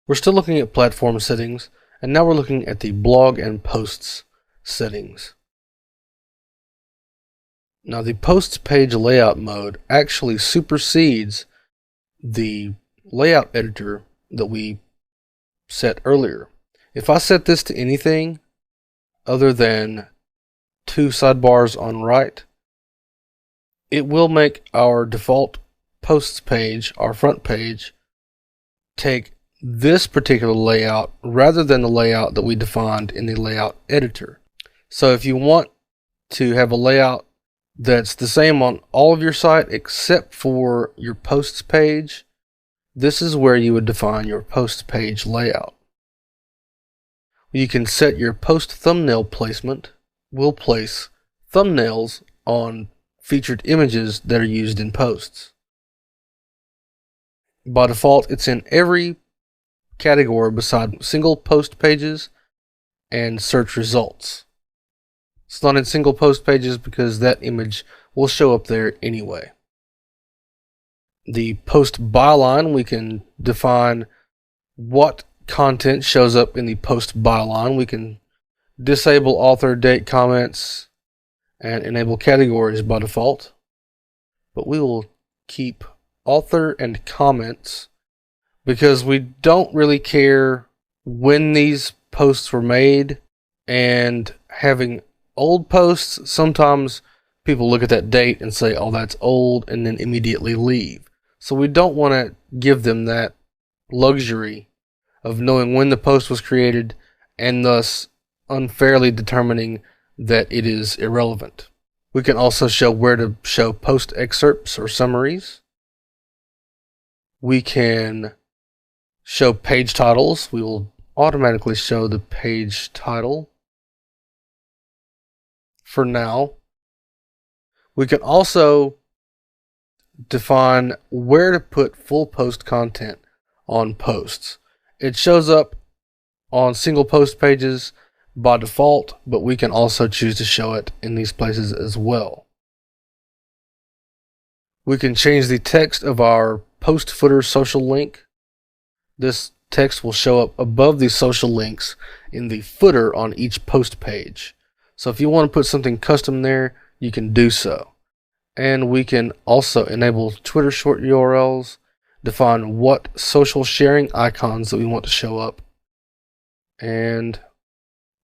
We're still looking at platform settings, and now we're looking at the blog and posts settings. Now the posts page layout mode actually supersedes the layout editor that we set earlier. If I set this to anything other than 2 sidebars on right, it will make our default posts page, our front page, take this particular layout rather than the layout that we defined in the layout editor. So if you want to have a layout that's the same on all of your site except for your posts page, this is where you would define your posts page layout. You can set your post thumbnail placement. We'll place thumbnails on featured images that are used in posts. By default, it's in every category beside single post pages and search results. It's not in single post pages because that image will show up there anyway. The post byline, we can define what content shows up in the post byline. We can disable author, date, comments, and enable categories by default. But we will keep author and comments because we don't really care when these posts were made, and having old posts, sometimes people look at that date and say, oh, that's old, and then immediately leave. So we don't want to give them that luxury of knowing when the post was created and thus unfairly determining that it is irrelevant. We can also show where to show post excerpts or summaries. We can show page titles. We will automatically show the page title for now. We can also define where to put full post content on posts. It shows up on single post pages by default, but we can also choose to show it in these places as well. We can change the text of our post footer social link. This text will show up above the social links in the footer on each post page. So if you want to put something custom there, you can do so. And we can also enable Twitter short URLs, define what social sharing icons that we want to show up. And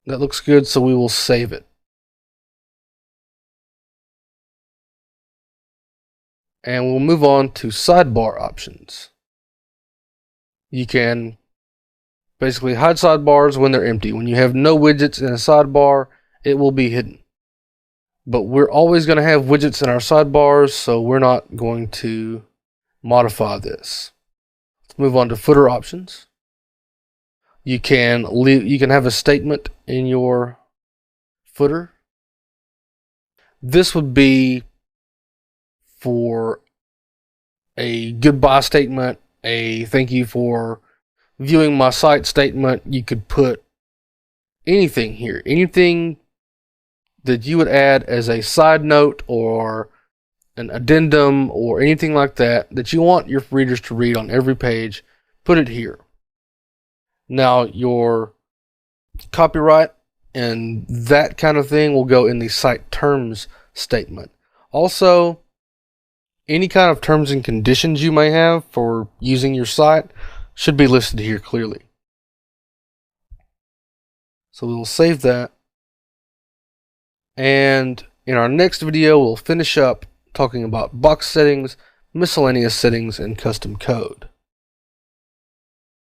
that looks good, so we will save it. And we'll move on to sidebar options. You can basically hide sidebars when they're empty. When you have no widgets in a sidebar, it will be hidden. But we're always going to have widgets in our sidebars, so we're not going to modify this. Let's move on to footer options. You can have a statement in your footer. This would be for a goodbye statement, a thank you for viewing my site statement. You could put anything here, anything that you would add as a side note or an addendum or anything like that that you want your readers to read on every page, put it here. Now your copyright and that kind of thing will go in the site terms statement. Also, any kind of terms and conditions you may have for using your site should be listed here clearly. So we will save that. And in our next video, we'll finish up talking about box settings, miscellaneous settings, and custom code.